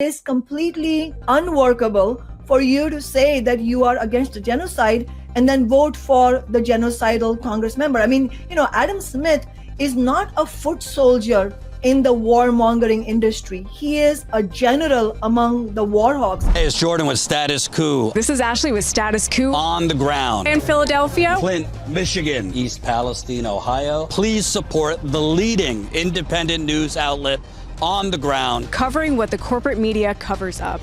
is completely unworkable for you to say that you are against the genocide and then vote for the genocidal Congress member. I mean, Adam Smith is not a foot soldier in the warmongering industry. He is a general among the war hawks. Hey, it's Jordan with Status Coup. This is Ashley with Status Coup. On the ground. In Philadelphia. Flint, Michigan. East Palestine, Ohio. Please support the leading independent news outlet on the ground. Covering what the corporate media covers up.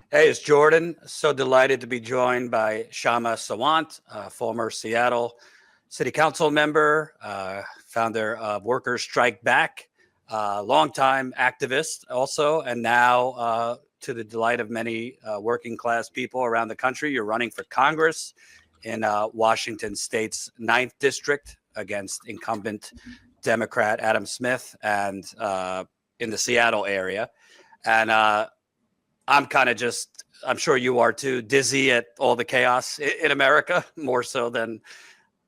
Hey, it's Jordan. So delighted to be joined by Kshama Sawant, former Seattle City Council member, founder of Workers Strike Back, longtime activist also, and now to the delight of many working class people around the country, you're running for Congress in Washington State's 9th District against incumbent Democrat Adam Smith and in the Seattle area. And I'm kind of I'm sure you are too, dizzy at all the chaos in America, more so than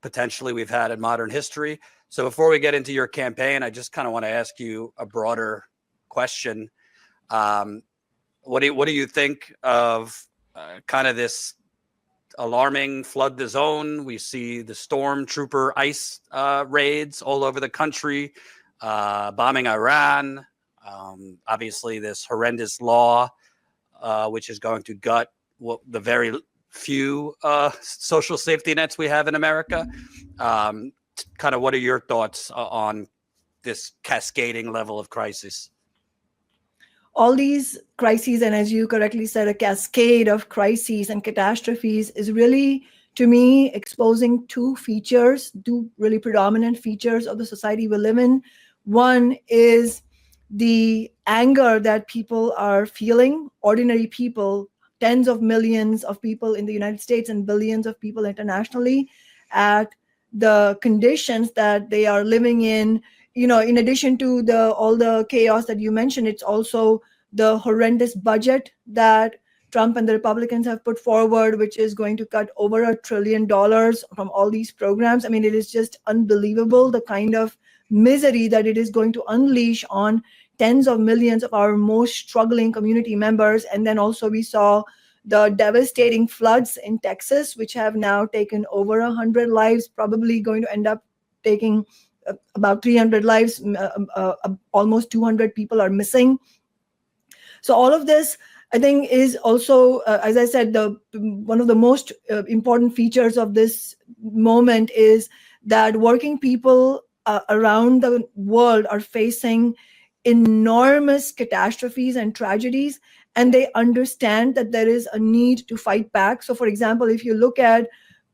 potentially we've had in modern history. So before we get into your campaign, I just kind of want to ask you a broader question. What do you think of kind of this alarming flood the zone? We see the stormtrooper ICE raids all over the country, bombing Iran. Obviously, this horrendous law, which is going to gut the very few social safety nets we have in America. Kind of what are your thoughts on this cascading level of crisis? All these crises, and as you correctly said, a cascade of crises and catastrophes is really, to me, exposing two really predominant features of the society we live in. One is the anger that people are feeling, ordinary people, tens of millions of people in the United States and billions of people internationally, at the conditions that they are living in. In addition to all the chaos that you mentioned, it's also the horrendous budget that Trump and the Republicans have put forward, which is going to cut over $1 trillion from all these programs. I mean, it is just unbelievable, the kind of misery that it is going to unleash on tens of millions of our most struggling community members. And then also we saw the devastating floods in Texas, which have now taken over 100 lives, probably going to end up taking about 300 lives. Almost 200 people are missing. So all of this, I think, is also, as I said, one of the most important features of this moment is that working people around the world are facing enormous catastrophes and tragedies, and they understand that there is a need to fight back. So, for example, if you look at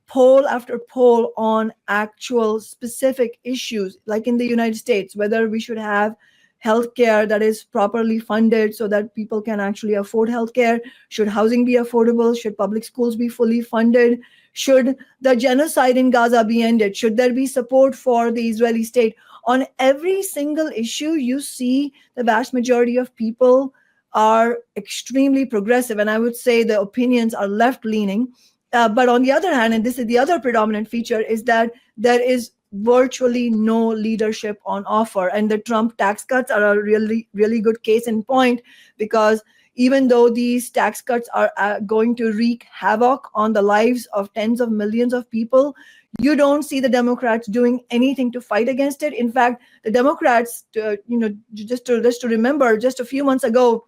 poll after poll on actual specific issues, like in the United States, whether we should have healthcare that is properly funded so that people can actually afford healthcare, should housing be affordable, should public schools be fully funded, should the genocide in Gaza be ended, should there be support for the Israeli state, on every single issue, you see the vast majority of people are extremely progressive. And I would say the opinions are left-leaning. But on the other hand, and this is the other predominant feature, is that there is virtually no leadership on offer. And the Trump tax cuts are a really, really good case in point, because even though these tax cuts are going to wreak havoc on the lives of tens of millions of people, you don't see the Democrats doing anything to fight against it. In fact, the Democrats, just to remember, just a few months ago,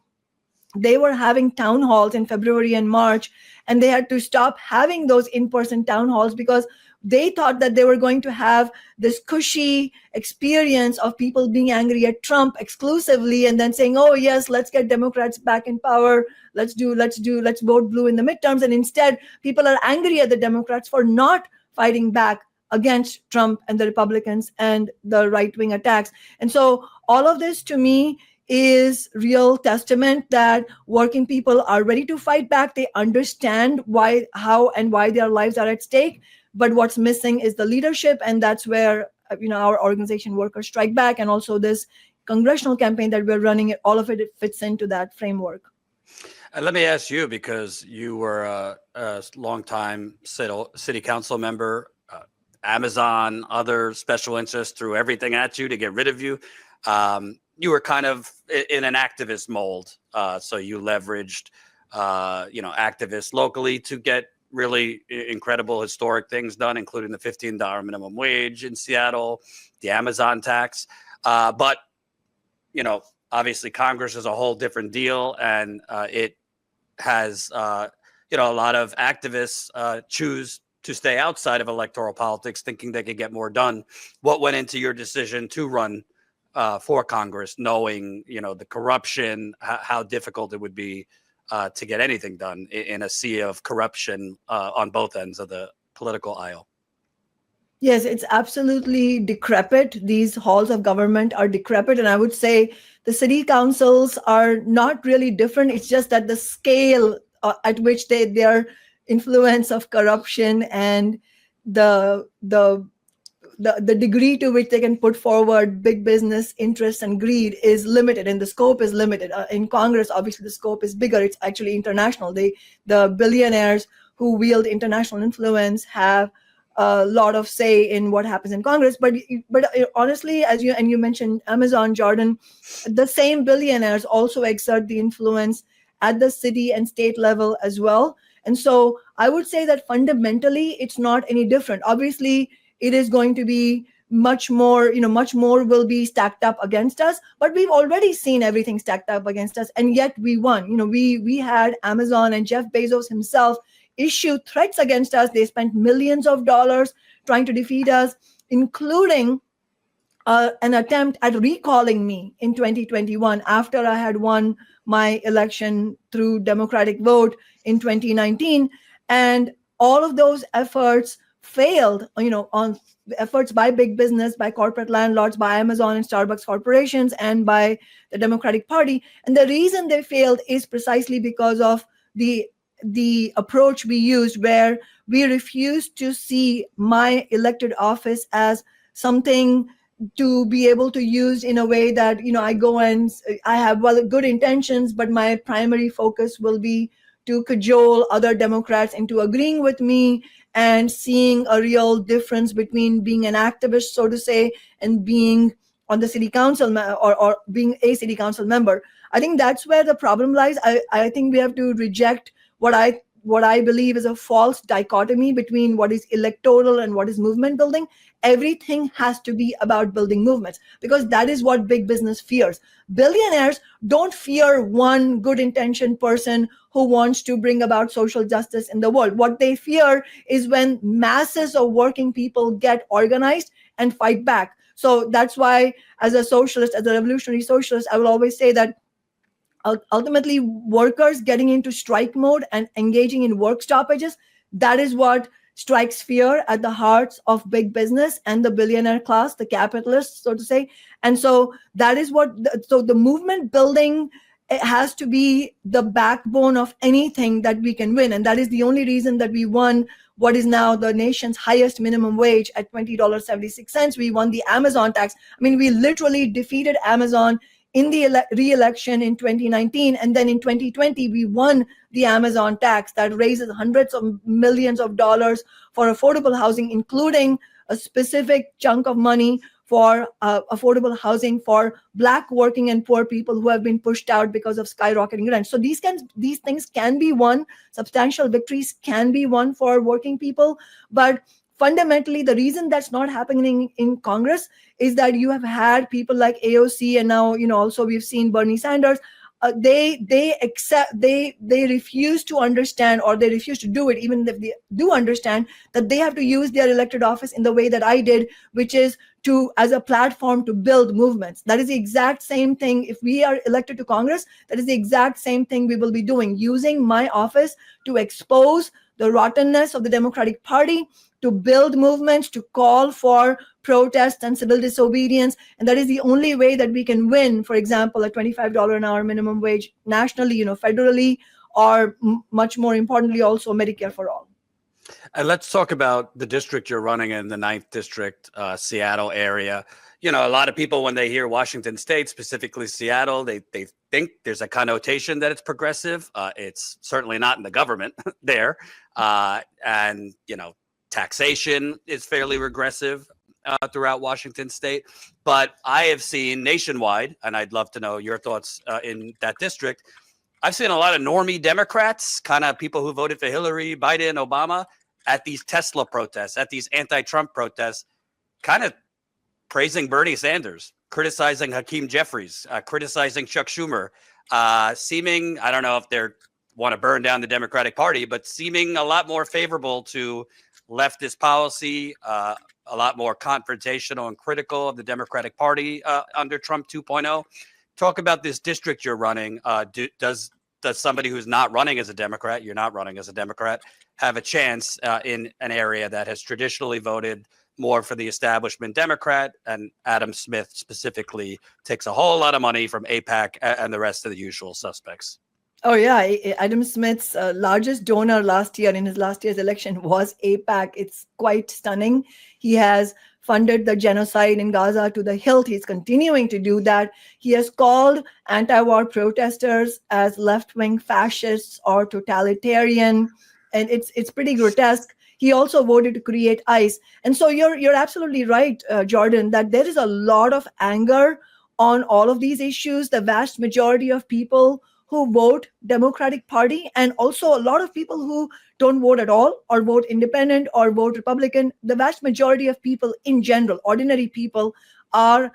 they were having town halls in February and March, and they had to stop having those in-person town halls because they thought that they were going to have this cushy experience of people being angry at Trump exclusively and then saying, oh yes, let's get Democrats back in power. Let's vote blue in the midterms. And instead, people are angry at the Democrats for not fighting back against Trump and the Republicans and the right-wing attacks. And so all of this, to me, is real testament that working people are ready to fight back. They understand how and why their lives are at stake. But what's missing is the leadership. And that's where, our organization Workers Strike Back, and also this congressional campaign that we're running, all of it fits into that framework. Let me ask you, because you were a longtime city council member, Amazon, other special interests threw everything at you to get rid of you. you were kind of in an activist mold. So you leveraged, activists locally to get really incredible historic things done, including the $15 minimum wage in Seattle, the Amazon tax. But, obviously Congress is a whole different deal, and it has, a lot of activists choose to stay outside of electoral politics, thinking they could get more done. What went into your decision to run for Congress, knowing, the corruption, how difficult it would be to get anything done in a sea of corruption on both ends of the political aisle? Yes, it's absolutely decrepit. These halls of government are decrepit. And I would say the city councils are not really different. It's just that the scale at which their influence of corruption and the degree to which they can put forward big business interests and greed is limited, and the scope is limited. In Congress, obviously, the scope is bigger. It's actually international. The billionaires who wield international influence have a lot of say in what happens in Congress. But honestly, as you mentioned Amazon, Jordan, the same billionaires also exert the influence at the city and state level as well. And so I would say that fundamentally, it's not any different. Obviously, it is going to be much more will be stacked up against us, but we've already seen everything stacked up against us, and yet we won. We had Amazon and Jeff Bezos himself issue threats against us. They spent millions of dollars trying to defeat us, including an attempt at recalling me in 2021 after I had won my election through Democratic vote in 2019. And all of those efforts failed, on efforts by big business, by corporate landlords, by Amazon and Starbucks corporations, and by the Democratic Party. And the reason they failed is precisely because of the approach we used, where we refused to see my elected office as something to be able to use in a way that, I go and I have good intentions, but my primary focus will be to cajole other Democrats into agreeing with me and seeing a real difference between being an activist, so to say, and being on the city council or being a city council member. I think that's where the problem lies. I think we have to reject what I believe is a false dichotomy between what is electoral and what is movement building. Everything has to be about building movements, because that is what big business fears. Billionaires don't fear one good intentioned person who wants to bring about social justice in the world. What they fear is when masses of working people get organized and fight back. So that's why, as a socialist, as a revolutionary socialist, I will always say that ultimately workers getting into strike mode and engaging in work stoppages, that is what strikes fear at the hearts of big business and the billionaire class, the capitalists, so to say. And so that is so the movement building, it has to be the backbone of anything that we can win. And that is the only reason that we won what is now the nation's highest minimum wage at $20.76. We won the Amazon tax. I mean, we literally defeated Amazon in the re-election in 2019. And then in 2020, we won the Amazon tax that raises hundreds of millions of dollars for affordable housing, including a specific chunk of money for affordable housing for Black working and poor people who have been pushed out because of skyrocketing rent. So these things can be won. Substantial victories can be won for working people. But fundamentally, the reason that's not happening in Congress is that you have had people like AOC, and now, also we've seen Bernie Sanders. They refuse to understand, or they refuse to do it, even if they do understand that they have to use their elected office in the way that I did, which is as a platform to build movements. That is the exact same thing. If we are elected to Congress, that is the exact same thing we will be doing, using my office to expose the rottenness of the Democratic Party, to build movements, to call for protests and civil disobedience. And that is the only way that we can win, for example, a $25 an hour minimum wage nationally, federally, or much more importantly, also Medicare for all. And let's talk about the district you're running in, the 9th District, Seattle area. A lot of people, when they hear Washington State, specifically Seattle, they think there's a connotation that it's progressive. It's certainly not in the government there. And, taxation is fairly regressive. throughout Washington state. But I have seen nationwide, and I'd love to know your thoughts in that district. I've seen a lot of normie Democrats, kind of people who voted for Hillary, Biden, Obama, at these Tesla protests, at these anti-Trump protests, kind of praising Bernie Sanders, criticizing Hakeem Jeffries, criticizing Chuck Schumer, seeming, I don't know if they want to burn down the Democratic Party, but seeming a lot more favorable to leftist policy, a lot more confrontational and critical of the Democratic Party under Trump 2.0. Talk about this district you're running. Does somebody who's not running as a Democrat, you're not running as a Democrat, have a chance in an area that has traditionally voted more for the establishment Democrat, and Adam Smith specifically takes a whole lot of money from AIPAC and the rest of the usual suspects? Oh, yeah. Adam Smith's largest donor last year in his last year's election was AIPAC. It's quite stunning. He has funded the genocide in Gaza to the hilt. He's continuing to do that. He has called anti-war protesters as left-wing fascists or totalitarian, and it's pretty grotesque. He also voted to create ICE. And so you're absolutely right, Jordan, that there is a lot of anger on all of these issues. The vast majority of people who vote Democratic Party, and also a lot of people who don't vote at all or vote independent or vote Republican, the vast majority of people in general, ordinary people, are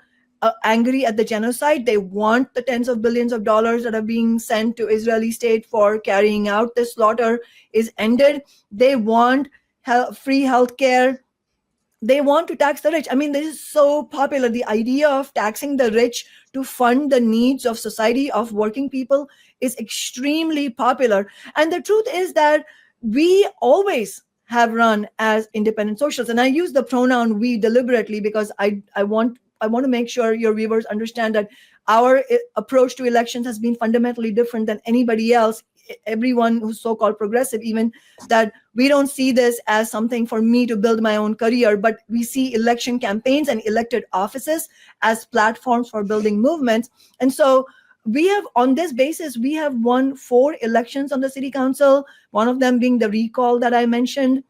angry at the genocide. They want the tens of billions of dollars that are being sent to Israeli state for carrying out this slaughter is ended. They want free healthcare. They want to tax the rich. I mean, this is so popular. The idea of taxing the rich to fund the needs of society, of working people, is extremely popular. And the truth is that we always have run as independent socialists. And I use the pronoun we deliberately because I want to make sure your viewers understand that our approach to elections has been fundamentally different than anybody else. Everyone who's so-called progressive, even, that we don't see this as something for me to build my own career, but we see election campaigns and elected offices as platforms for building movements. And so we have, on this basis, we have won 4 elections on the city council, one of them being the recall that I mentioned.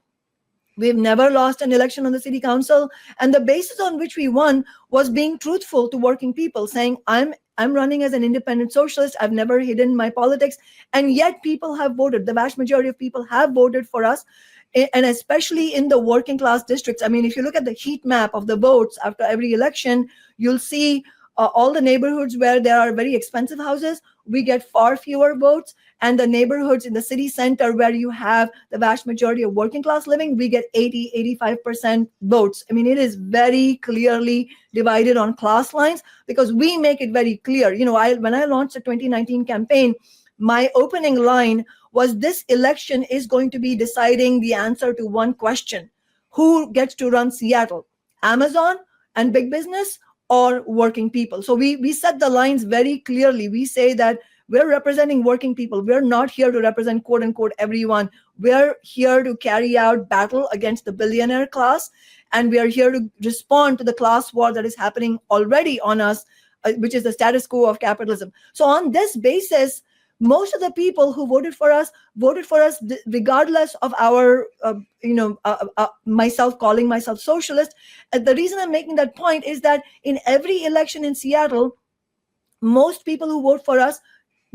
We've never lost an election on the city council. And the basis on which we won was being truthful to working people, saying, I'm running as an independent socialist. I've never hidden my politics. And yet people have voted. The vast majority of people have voted for us. And especially in the working class districts. I mean, if you look at the heat map of the votes after every election, you'll see all the neighborhoods where there are very expensive houses, we get far fewer votes. And the neighborhoods in the city center where you have the vast majority of working class living, we get 85% votes. I mean, it is very clearly divided on class lines because we make it very clear. You know, when I launched the 2019 campaign, my opening line was, this election is going to be deciding the answer to one question: who gets to run Seattle, Amazon and big business, or working people? So we set the lines very clearly. We say that we're representing working people. We're not here to represent, quote unquote, everyone. We're here to carry out battle against the billionaire class. And we are here to respond to the class war that is happening already on us, which is the status quo of capitalism. So on this basis, most of the people who voted for us regardless of our, myself calling myself socialist. The reason I'm making that point is that in every election in Seattle, most people who vote for us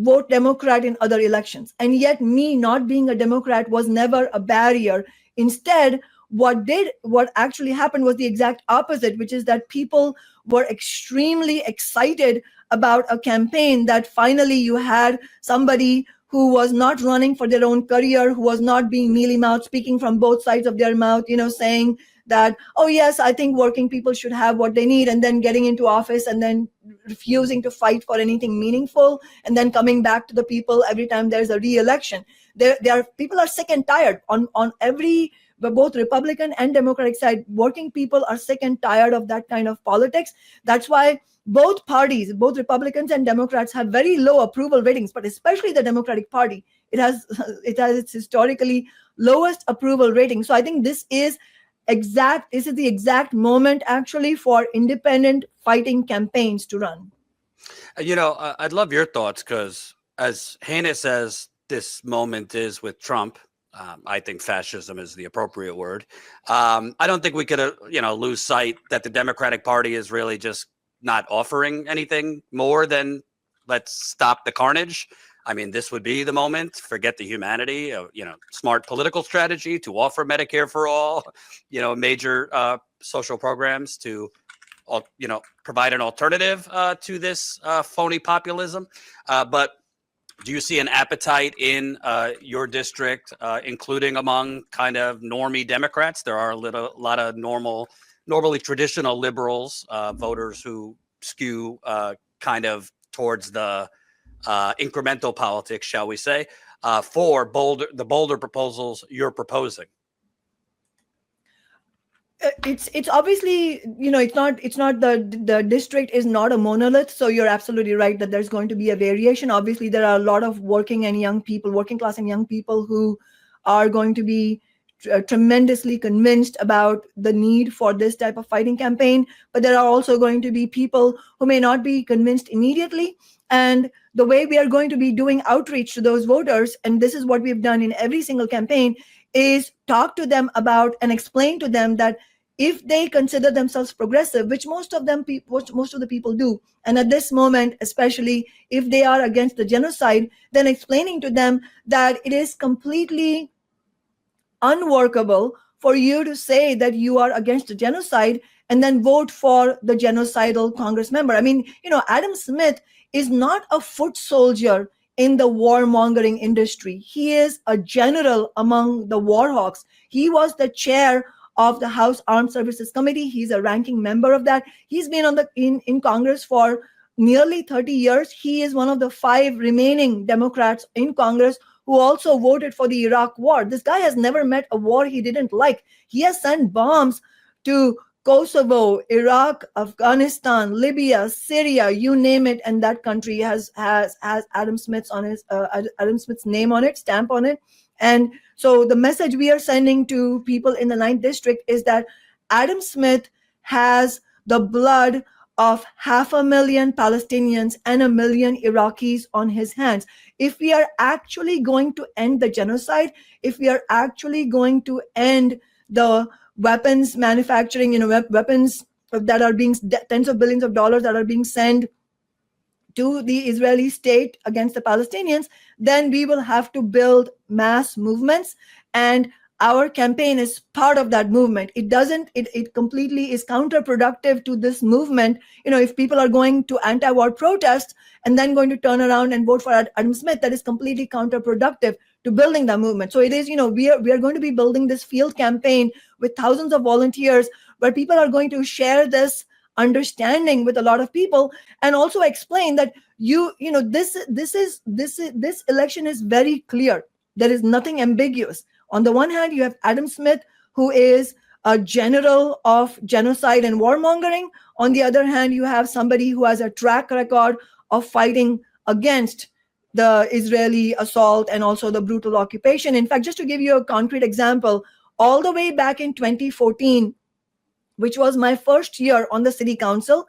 vote Democrat in other elections. And yet me not being a Democrat was never a barrier. Instead, what actually happened was the exact opposite, which is that people were extremely excited about a campaign that finally you had somebody who was not running for their own career, who was not being mealy-mouthed, speaking from both sides of their mouth, saying that, oh yes, I think working people should have what they need, and then getting into office and then refusing to fight for anything meaningful, and then coming back to the people every time there's a re-election. People are sick and tired on every, both Republican and Democratic side. Working people are sick and tired of that kind of politics. That's why both parties, both Republicans and Democrats, have very low approval ratings, but especially the Democratic Party, it has its historically lowest approval rating. So I think this is the exact moment actually for independent fighting campaigns to run. I'd love your thoughts, because as heinous as this moment is with Trump, I think fascism is the appropriate word. I don't think we could, lose sight that the Democratic Party is really just not offering anything more than let's stop the carnage. I mean, this would be the moment. Forget the humanity of, smart political strategy to offer Medicare for all, major social programs to, provide an alternative to this phony populism. But do you see an appetite in your district, including among kind of normie Democrats? There are a lot of normally traditional liberals, voters who skew kind of towards the incremental politics, shall we say, for the bolder proposals you're proposing. It's obviously, it's not the district is not a monolith. So you're absolutely right that there's going to be a variation. Obviously, there are a lot of working class and young people who are going to be tremendously convinced about the need for this type of fighting campaign. But there are also going to be people who may not be convinced immediately. And the way we are going to be doing outreach to those voters, and this is what we've done in every single campaign, is talk to them about and explain to them that if they consider themselves progressive, which most of the people do, and at this moment, especially if they are against the genocide, then explaining to them that it is completely unworkable for you to say that you are against the genocide and then vote for the genocidal Congress member. I mean, Adam Smith is not a foot soldier in the warmongering industry. He is a general among the war hawks. He was the chair of the House Armed Services Committee. He's a ranking member of that. He's been in Congress for nearly 30 years. He is one of the 5 remaining Democrats in Congress who also voted for the Iraq war. This guy has never met a war he didn't like. He has sent bombs to Kosovo, Iraq, Afghanistan, Libya, Syria, you name it, and that country has Adam Smith's name on it, stamp on it. And so the message we are sending to people in the 9th district is that Adam Smith has the blood of 500,000 Palestinians and 1 million Iraqis on his hands. If we are actually going to end the genocide, if we are actually going to end the weapons manufacturing, weapons that are being tens of billions of dollars that are being sent to the Israeli state against the Palestinians, then we will have to build mass movements. And our campaign is part of that movement. It completely is counterproductive to this movement. If people are going to anti-war protests and then going to turn around and vote for Adam Smith, that is completely counterproductive to building that movement. So it is, we are going to be building this field campaign with thousands of volunteers where people are going to share this understanding with a lot of people and also explain that this election is very clear. There is nothing ambiguous. On the one hand, you have Adam Smith, who is a general of genocide and warmongering. On the other hand, you have somebody who has a track record of fighting against the Israeli assault and also the brutal occupation. In fact, just to give you a concrete example, all the way back in 2014, which was my first year on the city council,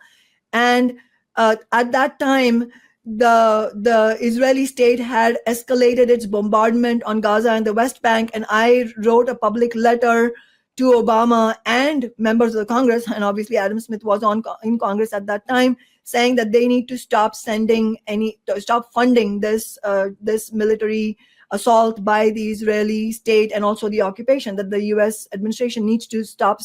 and at that time, the Israeli state had escalated its bombardment on Gaza and the West Bank, and I wrote a public letter to Obama and members of the Congress, and obviously Adam Smith was in Congress at that time, saying that they need to stop funding this military assault by the Israeli state and also the occupation, that the US administration needs to stop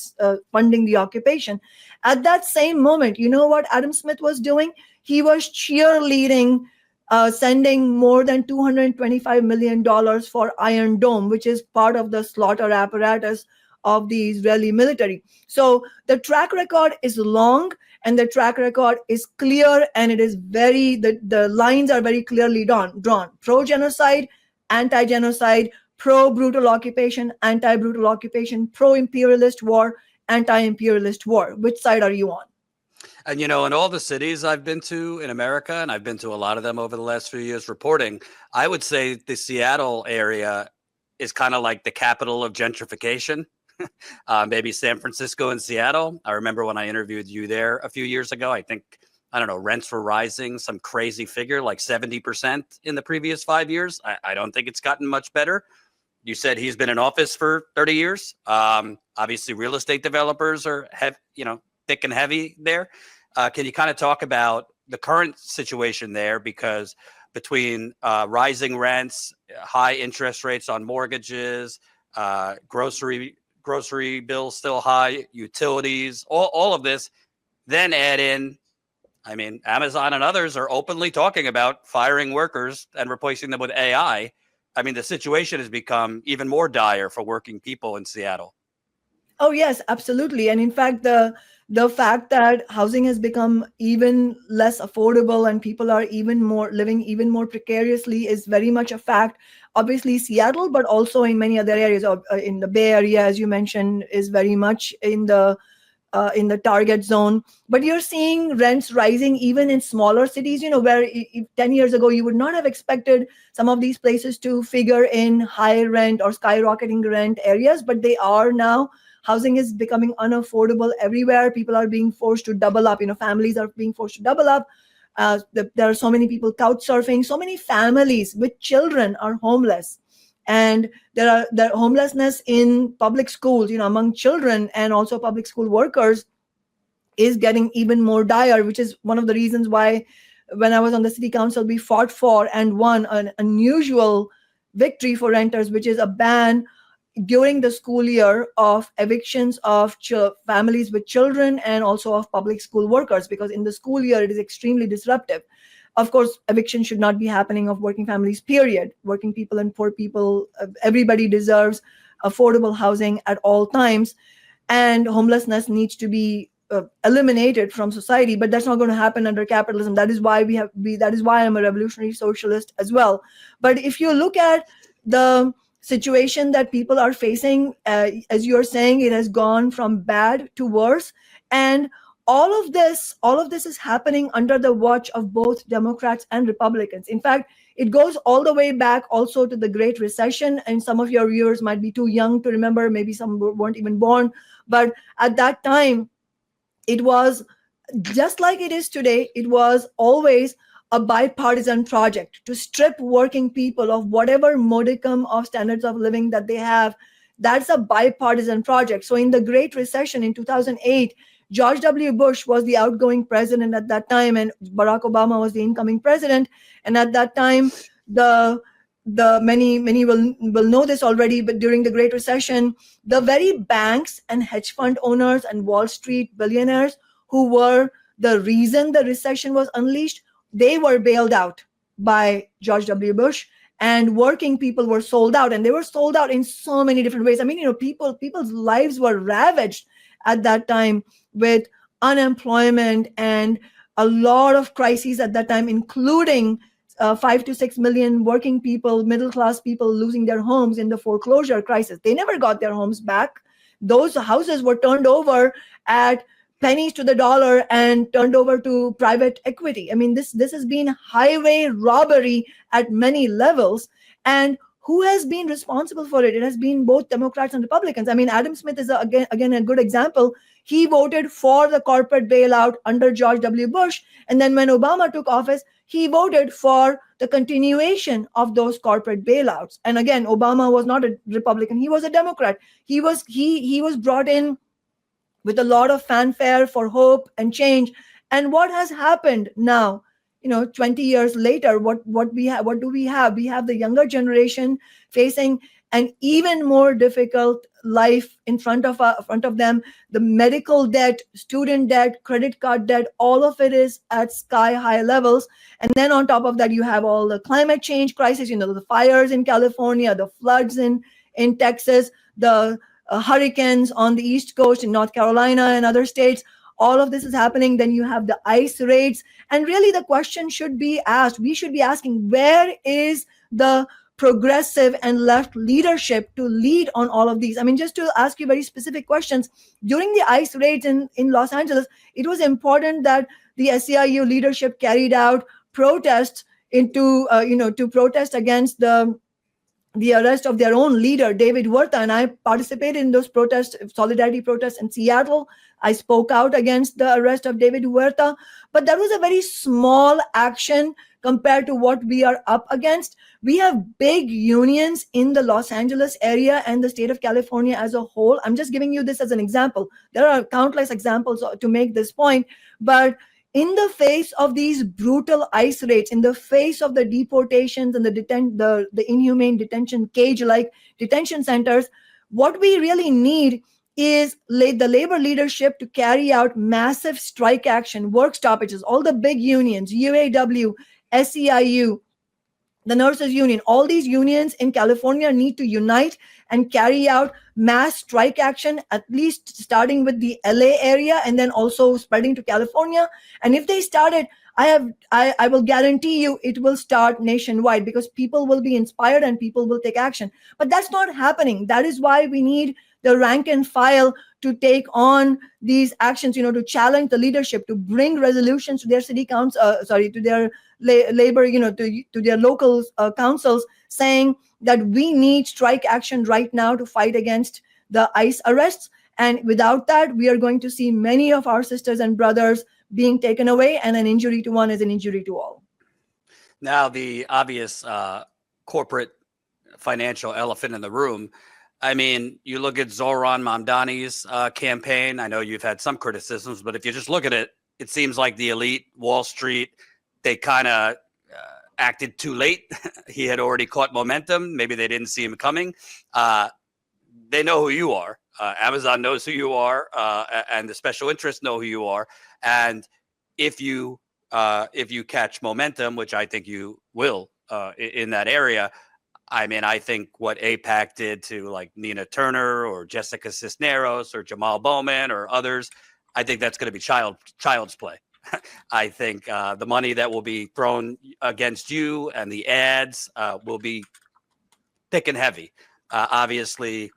funding the occupation. At that same moment, you know what Adam Smith was doing? He was cheerleading, sending more than $225 million for Iron Dome, which is part of the slaughter apparatus of the Israeli military. So the track record is long and the track record is clear, and it is the lines are very clearly drawn. Pro-genocide, anti-genocide, pro-brutal occupation, anti-brutal occupation, pro-imperialist war, anti-imperialist war. Which side are you on? And, in all the cities I've been to in America, and I've been to a lot of them over the last few years reporting, I would say the Seattle area is kind of like the capital of gentrification. Maybe San Francisco and Seattle. I remember when I interviewed you there a few years ago, I don't know, rents were rising, some crazy figure like 70% in the previous 5 years. I don't think it's gotten much better. you said he's been in office for 30 years. Obviously, real estate developers are thick and heavy there. Can you kind of talk about the current situation there? Because between rising rents, high interest rates on mortgages, grocery bills still high, utilities, all of this, then add in, I mean, Amazon and others are openly talking about firing workers and replacing them with AI. I mean, the situation has become even more dire for working people in Seattle. Oh, yes, absolutely. And in fact, the fact that housing has become even less affordable and people are living even more precariously is very much a fact. Obviously, Seattle, but also in many other areas in the Bay Area, as you mentioned, is very much in the target zone. But you're seeing rents rising even in smaller cities, where 10 years ago, you would not have expected some of these places to figure in high rent or skyrocketing rent areas, but they are now. Housing is becoming unaffordable everywhere. People are being forced to double up. Families are being forced to double up. There are so many people couch surfing. So many families with children are homeless. And there homelessness in public schools, among children and also public school workers is getting even more dire, which is one of the reasons why when I was on the city council, we fought for and won an unusual victory for renters, which is a ban during the school year of evictions of families with children and also of public school workers, because in the school year, it is extremely disruptive. Of course, eviction should not be happening of working families, period. Working people and poor people, everybody deserves affordable housing at all times. And homelessness needs to be eliminated from society, but that's not going to happen under capitalism. That is why that is why I'm a revolutionary socialist as well. But if you look at the situation that people are facing, as you're saying, it has gone from bad to worse. And all of this is happening under the watch of both Democrats and Republicans. In fact, it goes all the way back also to the Great Recession. And some of your viewers might be too young to remember. Maybe some weren't even born. But at that time, it was just like it is today. It was always a bipartisan project to strip working people of whatever modicum of standards of living that they have. That's a bipartisan project. So in the Great Recession in 2008, George W. Bush was the outgoing president at that time, and Barack Obama was the incoming president. And at that time, the many will know this already, but during the Great Recession, the very banks and hedge fund owners and Wall Street billionaires who were the reason the recession was unleashed, they were bailed out by George W. Bush, and working people were sold out, and they were sold out in so many different ways. I mean, people's lives were ravaged at that time with unemployment and a lot of crises at that time, including 5 to 6 million working people, middle-class people losing their homes in the foreclosure crisis. They never got their homes back. Those houses were turned over at pennies to the dollar and turned over to private equity. I mean, this has been highway robbery at many levels. And who has been responsible for it? It has been both Democrats and Republicans. I mean, Adam Smith is again a good example. He voted for the corporate bailout under George W. Bush. And then when Obama took office, he voted for the continuation of those corporate bailouts. And again, Obama was not a Republican. He was a Democrat. He was brought in with a lot of fanfare for hope and change. And what has happened now, 20 years later, what do we have? We have the younger generation facing an even more difficult life in front of them. The medical debt, student debt, credit card debt, all of it is at sky high levels. And then on top of that, you have all the climate change crisis, the fires in California, the floods in Texas, the hurricanes on the East Coast in North Carolina and other states. All of this is happening. Then you have the ICE raids. And really the question should be asked. We should be asking, where is the progressive and left leadership to lead on all of these? I mean, just to ask you very specific questions, during the ICE raids in Los Angeles, it was important that the SEIU leadership carried out protests to protest against the the arrest of their own leader, David Huerta, and I participated in those protests, solidarity protests in Seattle. I spoke out against the arrest of David Huerta, but that was a very small action compared to what we are up against. We have big unions in the Los Angeles area and the state of California as a whole. I'm just giving you this as an example. There are countless examples to make this point, but in the face of these brutal ICE raids, in the face of the deportations and the inhumane detention cage-like detention centers, what we really need is the labor leadership to carry out massive strike action, work stoppages, all the big unions, UAW, SEIU, the nurses union, all these unions in California need to unite and carry out mass strike action, at least starting with the LA area and then also spreading to California. And if they started, I will guarantee you it will start nationwide, because people will be inspired and people will take action. But that's not happening. That is why we need the rank and file to take on these actions, to challenge the leadership, to bring resolutions to their city council, to their labor, to their local councils, saying that we need strike action right now to fight against the ICE arrests. And without that, we are going to see many of our sisters and brothers being taken away, and an injury to one is an injury to all. Now, the obvious corporate financial elephant in the room. I mean, you look at Zohran Mamdani's campaign. I know you've had some criticisms, but if you just look at it, it seems like the elite, Wall Street, they kind of acted too late. He had already caught momentum. Maybe they didn't see him coming. They know who you are. Amazon knows who you are, and the special interests know who you are. And if you catch momentum, which I think you will in that area, I mean, I think what AIPAC did to like Nina Turner or Jessica Cisneros or Jamal Bowman or others, I think that's going to be child's play. I think the money that will be thrown against you and the ads will be thick and heavy. Obviously,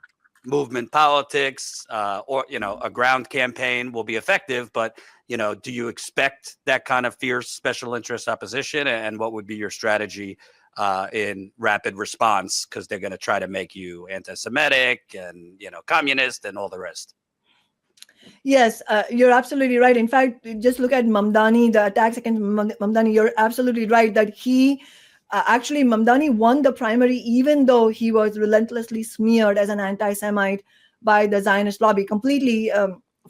movement politics or, a ground campaign will be effective. But, do you expect that kind of fierce special interest opposition? And what would be your strategy in rapid response? Because they're going to try to make you anti-Semitic and, communist and all the rest. Yes, you're absolutely right. In fact, just look at Mamdani, the attacks against Mamdani. You're absolutely right that he actually, Mamdani won the primary, even though he was relentlessly smeared as an anti-Semite by the Zionist lobby, completely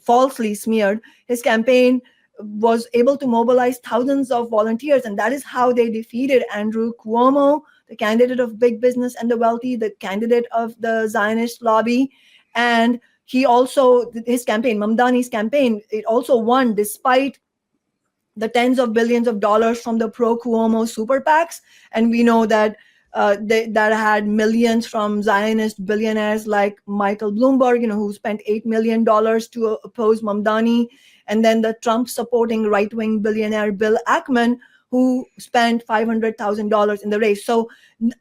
falsely smeared. His campaign was able to mobilize thousands of volunteers, and that is how they defeated Andrew Cuomo, the candidate of big business and the wealthy, the candidate of the Zionist lobby. And he also, his campaign, Mamdani's campaign, it also won despite the tens of billions of dollars from the pro-Cuomo super PACs. And we know that that had millions from Zionist billionaires like Michael Bloomberg, who spent $8 million to oppose Mamdani. And then the Trump-supporting right-wing billionaire Bill Ackman, who spent $500,000 in the race. So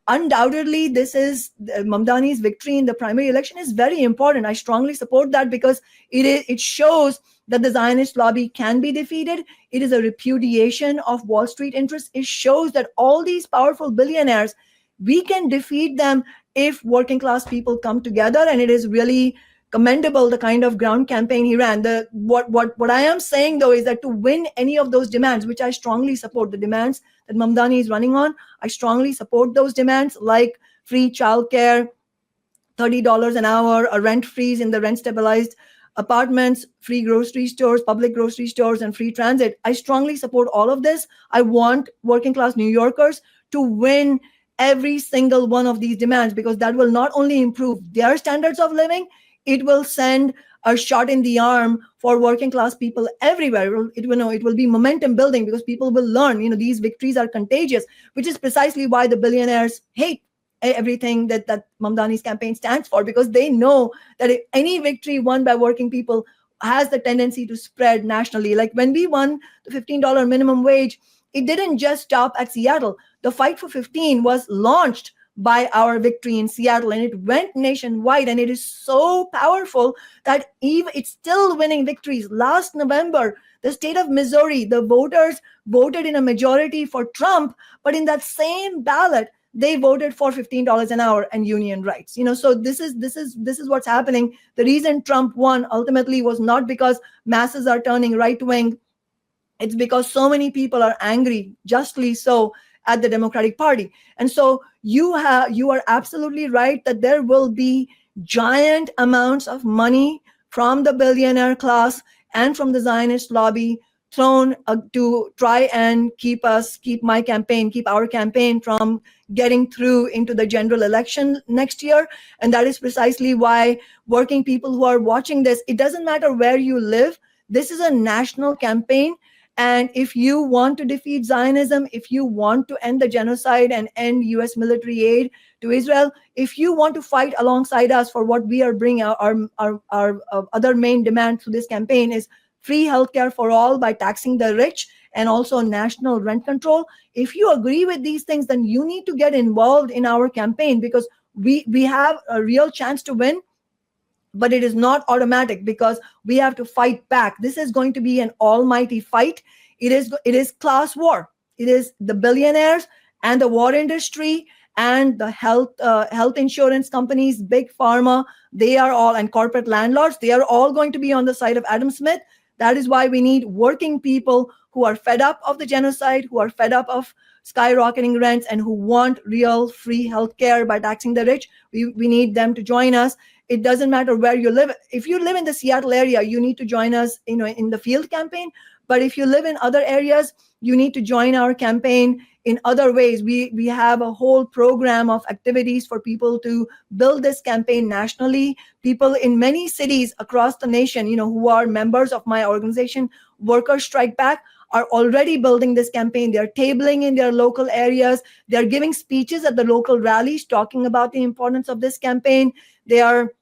undoubtedly, this is Mamdani's victory in the primary election is very important. I strongly support that because it shows that the Zionist lobby can be defeated. It is a repudiation of Wall Street interests. It shows that all these powerful billionaires, we can defeat them if working class people come together. And it is really commendable, the kind of ground campaign he ran. What I am saying, though, is that to win any of those demands, which I strongly support, the demands that Mamdani is running on, I strongly support those demands, like free childcare, $30 an hour, a rent freeze in the rent-stabilized apartments, free grocery stores, public grocery stores, and free transit. I strongly support all of this. I want working-class New Yorkers to win every single one of these demands, because that will not only improve their standards of living, it will send a shot in the arm for working class people everywhere. It will be momentum building, because people will learn, these victories are contagious, which is precisely why the billionaires hate everything that Mamdani's campaign stands for, because they know that any victory won by working people has the tendency to spread nationally. Like when we won the $15 minimum wage, it didn't just stop at Seattle. The fight for 15 was launched by our victory in Seattle, and it went nationwide, and it is so powerful that even it's still winning victories. Last November, the state of Missouri, the voters voted in a majority for Trump, but in that same ballot, they voted for $15 an hour and union rights. So this is what's happening. The reason Trump won ultimately was not because masses are turning right wing. It's because so many people are angry, justly so, at the Democratic Party. And so you are absolutely right that there will be giant amounts of money from the billionaire class and from the Zionist lobby thrown to try and keep our campaign from getting through into the general election next year. And that is precisely why working people who are watching this, it doesn't matter where you live, this is a national campaign. And if you want to defeat Zionism, if you want to end the genocide and end US military aid to Israel, if you want to fight alongside us for what we are bringing, our other main demand through this campaign is free healthcare for all by taxing the rich and also national rent control. If you agree with these things, then you need to get involved in our campaign, because we have a real chance to win. But it is not automatic, because we have to fight back. This is going to be an almighty fight. It is class war. It is the billionaires and the war industry and the health insurance companies, big pharma, they are all, and corporate landlords, they are all going to be on the side of Adam Smith. That is why we need working people who are fed up of the genocide, who are fed up of skyrocketing rents, and who want real free healthcare by taxing the rich. We need them to join us. It doesn't matter where you live. If you live in the Seattle area, you need to join us, in the field campaign. But if you live in other areas, you need to join our campaign in other ways. We have a whole program of activities for people to build this campaign nationally. People in many cities across the nation, who are members of my organization, Workers Strike Back, are already building this campaign. They're tabling in their local areas. They're giving speeches at the local rallies talking about the importance of this campaign. They are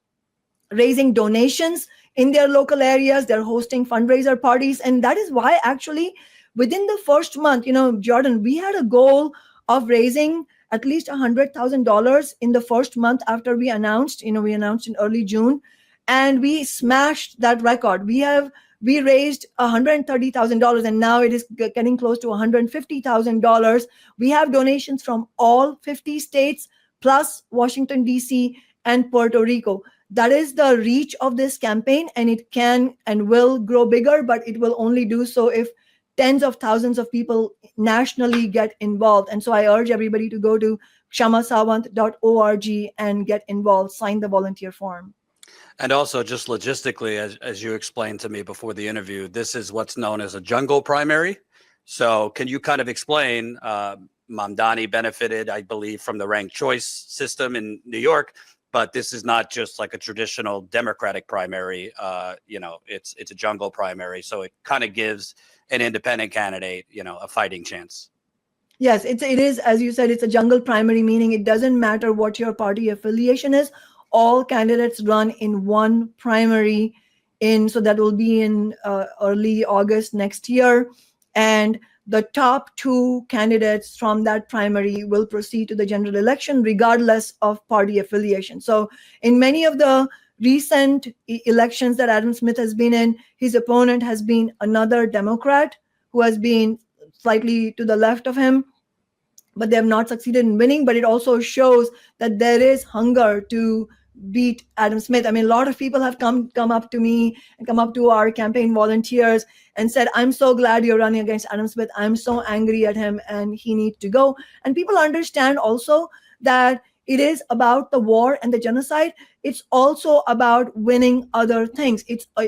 raising donations in their local areas. They're hosting fundraiser parties. And that is why actually within the first month, Jordan, we had a goal of raising at least $100,000 in the first month after we announced. We announced in early June, and we smashed that record. We raised $130,000, and now it is getting close to $150,000. We have donations from all 50 states, plus Washington, D.C. and Puerto Rico. That is the reach of this campaign, and it can and will grow bigger, but it will only do so if tens of thousands of people nationally get involved. And so I urge everybody to go to kshamasawant.org and get involved, sign the volunteer form. And also, just logistically, as you explained to me before the interview, this is what's known as a jungle primary. So can you kind of explain, Mamdani benefited, I believe, from the ranked choice system in New York, but this is not just like a traditional Democratic primary. It's a jungle primary. So it kind of gives an independent candidate, a fighting chance. Yes, it is, as you said, it's a jungle primary, meaning it doesn't matter what your party affiliation is. All candidates run in one primary, so that will be in early August next year. And the top two candidates from that primary will proceed to the general election regardless of party affiliation. So in many of the recent elections that Adam Smith has been in, his opponent has been another Democrat who has been slightly to the left of him, but they have not succeeded in winning. But it also shows that there is hunger to beat Adam Smith. I mean, a lot of people have come up to me and come up to our campaign volunteers and said, I'm so glad you're running against Adam Smith. I'm so angry at him and he needs to go. And people understand also that it is about the war and the genocide. It's also about winning other things.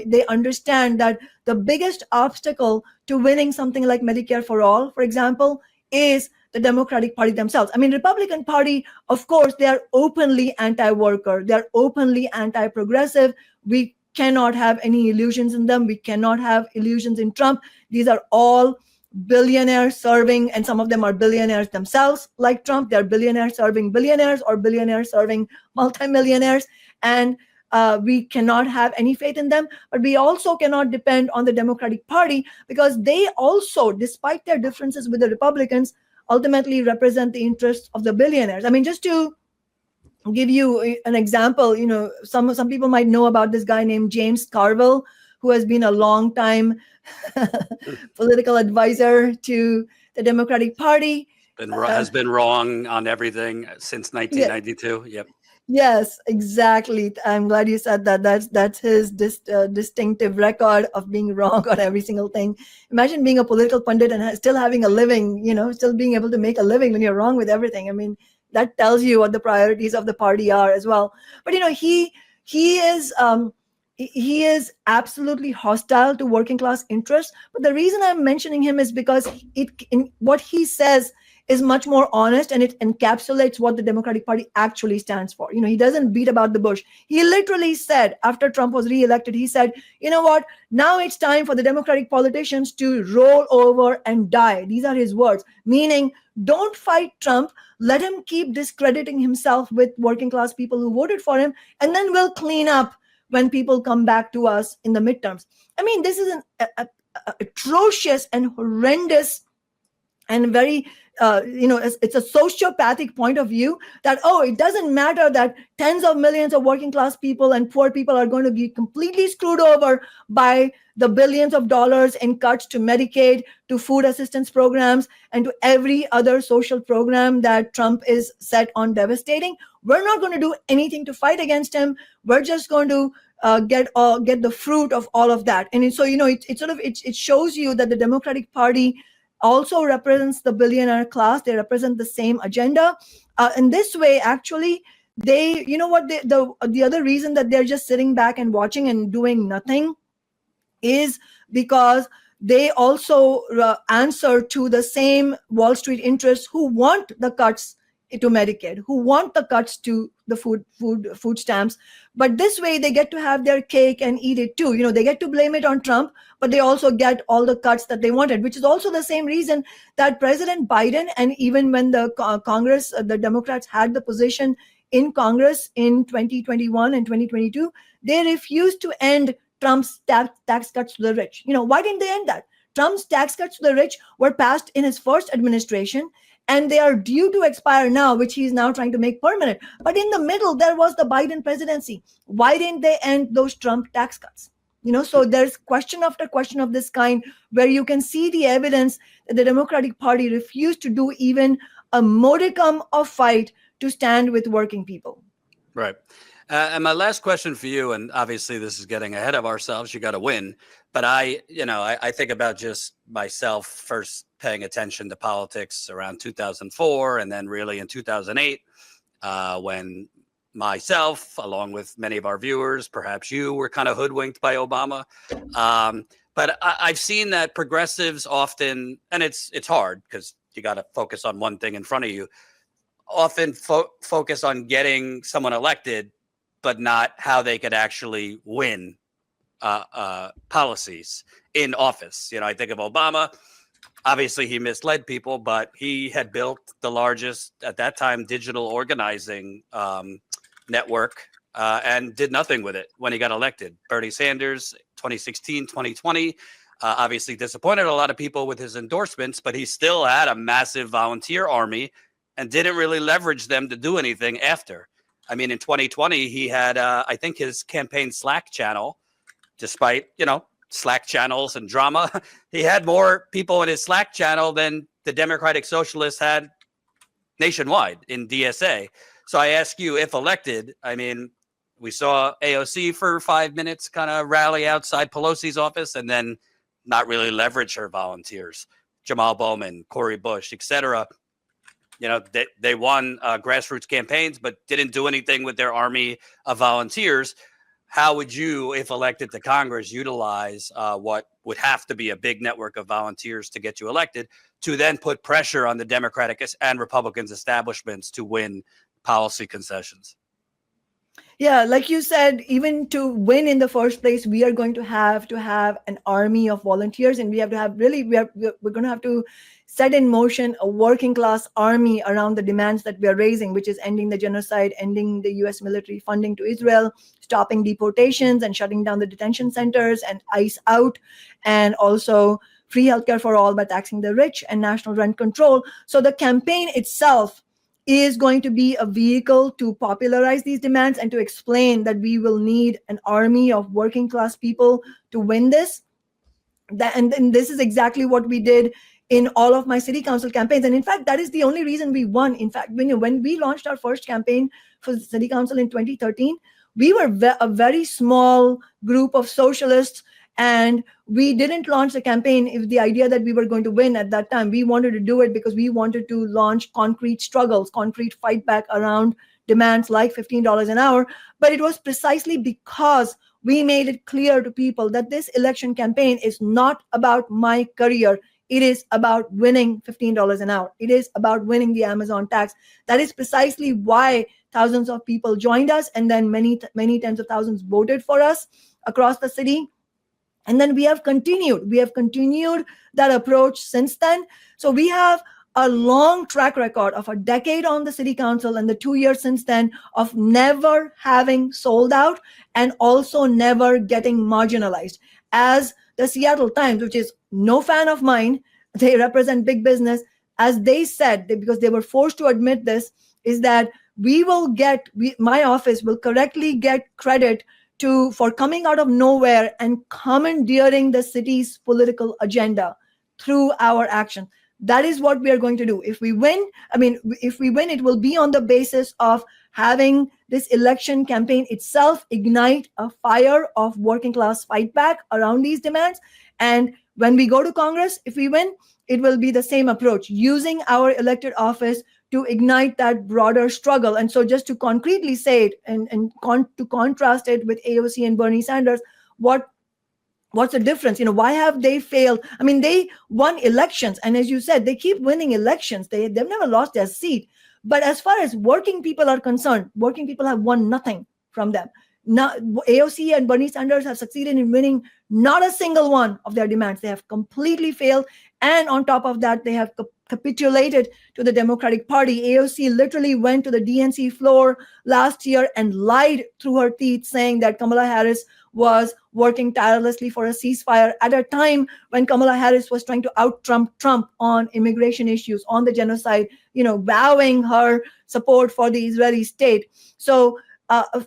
They understand that the biggest obstacle to winning something like Medicare for all, for example, is the Democratic Party themselves. I mean, Republican Party, of course, they are openly anti-worker. They're openly anti-progressive. We cannot have any illusions in them. We cannot have illusions in Trump. These are all billionaires serving, and some of them are billionaires themselves, like Trump. They're billionaires serving billionaires or billionaires serving multimillionaires. And we cannot have any faith in them. But we also cannot depend on the Democratic Party, because they also, despite their differences with the Republicans, ultimately represent the interests of the billionaires. I mean, just to give you an example, some people might know about this guy named James Carville, who has been a long time political advisor to the Democratic Party. has been wrong on everything since 1992. Yep. Yes, exactly. I'm glad you said that. That's his distinctive record of being wrong on every single thing. Imagine being a political pundit and still having a living, still being able to make a living when you're wrong with everything. I mean, that tells you what the priorities of the party are as well. But he is absolutely hostile to working class interests. But the reason I'm mentioning him is because what he says is much more honest, and it encapsulates what the Democratic Party actually stands for. He doesn't beat about the bush. He literally said, after Trump was reelected, he said, you know what, now it's time for the Democratic politicians to roll over and die. These are his words, meaning don't fight Trump. Let him keep discrediting himself with working class people who voted for him, and then we'll clean up when people come back to us in the midterms. I mean, this is an atrocious and horrendous and very it's a sociopathic point of view that, it doesn't matter that tens of millions of working class people and poor people are going to be completely screwed over by the billions of dollars in cuts to Medicaid, to food assistance programs, and to every other social program that Trump is set on devastating. We're not going to do anything to fight against him. We're just going to get the fruit of all of that. And so it shows you that the Democratic Party also represents the billionaire class. They represent the same agenda. In this way, actually, they, the other reason that they're just sitting back and watching and doing nothing is because they also answer to the same Wall Street interests who want the cuts to Medicaid, who want the cuts to the food stamps. But this way they get to have their cake and eat it too. They get to blame it on Trump, but they also get all the cuts that they wanted, which is also the same reason that President Biden, and even when the Congress, the Democrats had the position in Congress in 2021 and 2022, they refused to end Trump's tax cuts to the rich. Why didn't they end that? Trump's tax cuts to the rich were passed in his first administration, and they are due to expire now, which he's now trying to make permanent. But in the middle, there was the Biden presidency. Why didn't they end those Trump tax cuts? So there's question after question of this kind, where you can see the evidence that the Democratic Party refused to do even a modicum of fight to stand with working people. Right. And my last question for you, and obviously this is getting ahead of ourselves, you got to win. But I think about just myself first paying attention to politics around 2004, and then really in 2008, when myself, along with many of our viewers, perhaps you, were kind of hoodwinked by Obama. But I've seen that progressives often, and it's hard because you got to focus on one thing in front of you, often focus on getting someone elected, but not how they could actually win policies in office. I think of Obama. Obviously, he misled people, but he had built the largest, at that time, digital organizing network and did nothing with it when he got elected. Bernie Sanders, 2016, 2020, obviously disappointed a lot of people with his endorsements, but he still had a massive volunteer army and didn't really leverage them to do anything after. I mean, in 2020, he had, I think, his campaign Slack channel, despite, Slack channels and drama. He had more people in his Slack channel than the Democratic Socialists had nationwide in DSA. So I ask you, if elected, I mean, we saw AOC for 5 minutes kind of rally outside Pelosi's office and then not really leverage her volunteers. Jamal Bowman, Cori Bush, etc. They won grassroots campaigns, but didn't do anything with their army of volunteers. How would you, if elected to Congress, utilize what would have to be a big network of volunteers to get you elected to then put pressure on the Democratic and Republicans establishments to win policy concessions? Yeah, like you said, even to win in the first place, we are going to have an army of volunteers, and we have to have we're going to have to set in motion a working class army around the demands that we are raising, which is ending the genocide, ending the US military funding to Israel, stopping deportations and shutting down the detention centers and ICE out, and also free healthcare for all by taxing the rich and national rent control. So the campaign itself is going to be a vehicle to popularize these demands and to explain that we will need an army of working class people to win this. And this is exactly what we did in all of my city council campaigns. And in fact, that is the only reason we won. In fact, when we launched our first campaign for the city council in 2013, we were a very small group of socialists, and we didn't launch the campaign with the idea that we were going to win at that time. We wanted to do it because we wanted to launch concrete struggles, concrete fight back around demands like $15 an hour. But it was precisely because we made it clear to people that this election campaign is not about my career. It is about winning $15 an hour. It is about winning the Amazon tax. That is precisely why thousands of people joined us, and then many tens of thousands voted for us across the city. And then we have continued that approach since then. So we have a long track record of a decade on the city council and the 2 years since then of never having sold out and also never getting marginalized. As the Seattle Times, which is no fan of mine, they represent big business, as they said, because they were forced to admit this, is that my office will correctly get credit for coming out of nowhere and commandeering the city's political agenda through our action. That is what we are going to do. If we win, it will be on the basis of having this election campaign itself ignite a fire of working class fight back around these demands. And when we go to Congress, if we win, it will be the same approach, using our elected office to ignite that broader struggle. And so just to concretely say it and to contrast it with AOC and Bernie Sanders, what's the difference? Why have they failed? They won elections. And as you said, they keep winning elections. They've never lost their seat. But as far as working people are concerned, working people have won nothing from them. Now, AOC and Bernie Sanders have succeeded in winning not a single one of their demands. They have completely failed. And on top of that, they have capitulated to the Democratic Party. AOC literally went to the DNC floor last year and lied through her teeth, saying that Kamala Harris was working tirelessly for a ceasefire at a time when Kamala Harris was trying to out-Trump Trump on immigration issues, on the genocide, vowing her support for the Israeli state. So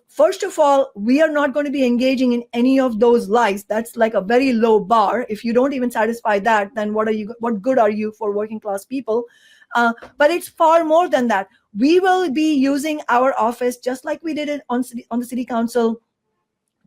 first of all, we are not going to be engaging in any of those lies. That's like a very low bar. If you don't even satisfy that, then what good are you for working class people? But it's far more than that. We will be using our office, just like we did it on the city council,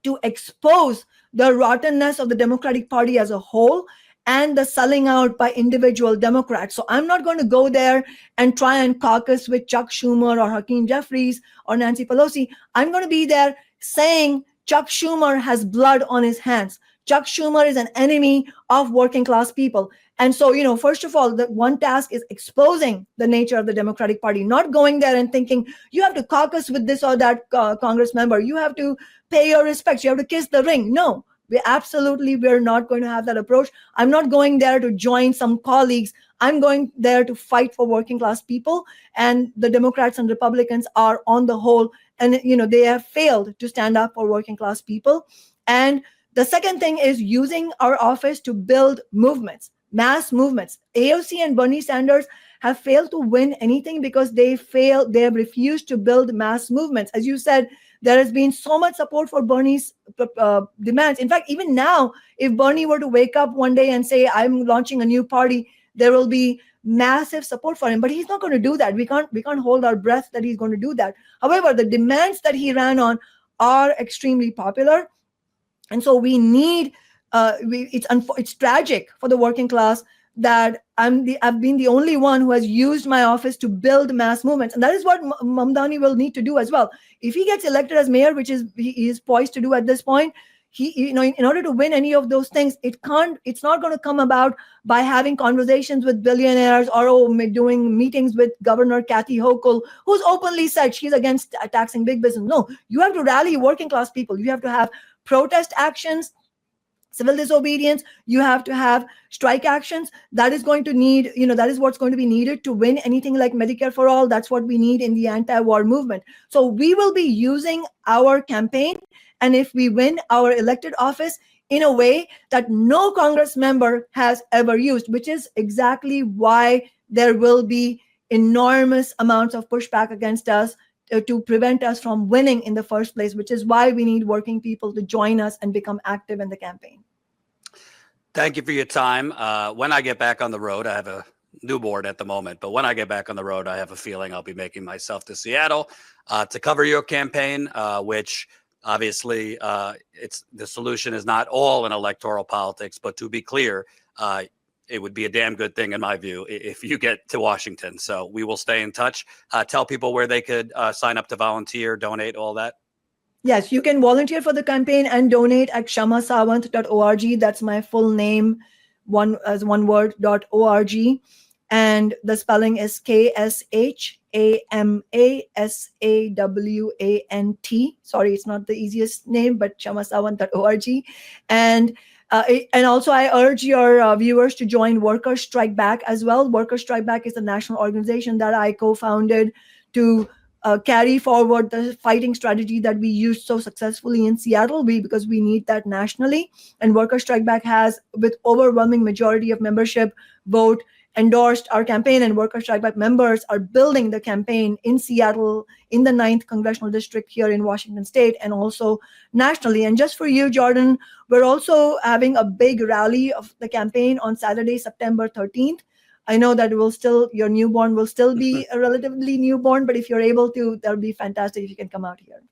to expose the rottenness of the Democratic Party as a whole and the selling out by individual Democrats. So I'm not going to go there and try and caucus with Chuck Schumer or Hakeem Jeffries or Nancy Pelosi. I'm going to be there saying Chuck Schumer has blood on his hands. Chuck Schumer is an enemy of working class people. And so, first of all, the one task is exposing the nature of the Democratic Party, not going there and thinking you have to caucus with this or that Congress member. You have to pay your respects. You have to kiss the ring. No, we're not going to have that approach. I'm not going there to join some colleagues. I'm going there to fight for working class people. And the Democrats and Republicans are on the whole, and they have failed to stand up for working class people. And the second thing is using our office to build movements, mass movements. AOC and Bernie Sanders have failed to win anything because they have refused to build mass movements. As you said, there has been so much support for Bernie's demands. In fact, even now, if Bernie were to wake up one day and say, I'm launching a new party, there will be massive support for him. But he's not going to do that. We can't hold our breath that he's going to do that. However, the demands that he ran on are extremely popular. And so we need, it's tragic for the working class that I've been the only one who has used my office to build mass movements. And that is what Mamdani will need to do as well. If he gets elected as mayor, which he is poised to do at this point, in order to win any of those things, it's not going to come about by having conversations with billionaires or doing meetings with Governor Kathy Hochul, who's openly said she's against taxing big business. No, you have to rally working class people. You have to have protest actions, civil disobedience. You have to have strike actions. That is going to need, that is what's going to be needed to win anything like Medicare for all. That's what we need in the anti-war movement. So we will be using our campaign, and if we win our elected office, in a way that no Congress member has ever used, which is exactly why there will be enormous amounts of pushback against us to prevent us from winning in the first place, which is why we need working people to join us and become active in the campaign. Thank you for your time. When I get back on the road, I have a newborn at the moment, but when I get back on the road, I have a feeling I'll be making myself to Seattle to cover your campaign, which obviously it's the solution is not all in electoral politics, but to be clear, it would be a damn good thing in my view if you get to Washington. So we will stay in touch. Tell people where they could sign up to volunteer, donate, all that. Yes, you can volunteer for the campaign and donate at kshamasawant.org. That's my full name, one word, .org. And the spelling is KSHAMASAWANT. Sorry, it's not the easiest name, but kshamasawant.org. And also, I urge your viewers to join Workers Strike Back as well. Workers Strike Back is a national organization that I co-founded to carry forward the fighting strategy that we used so successfully in Seattle, because we need that nationally. And Workers Strike Back has, with overwhelming majority of membership vote, endorsed our campaign, and Workers Strike Back members are building the campaign in Seattle, in the 9th Congressional District here in Washington State, and also nationally. And just for you, Jordan, we're also having a big rally of the campaign on Saturday, September 13th. I know that your newborn will still be a relatively newborn, but if you're able to, that'll be fantastic if you can come out here.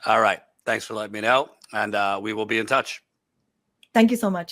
All right. Thanks for letting me know. And we will be in touch. Thank you so much.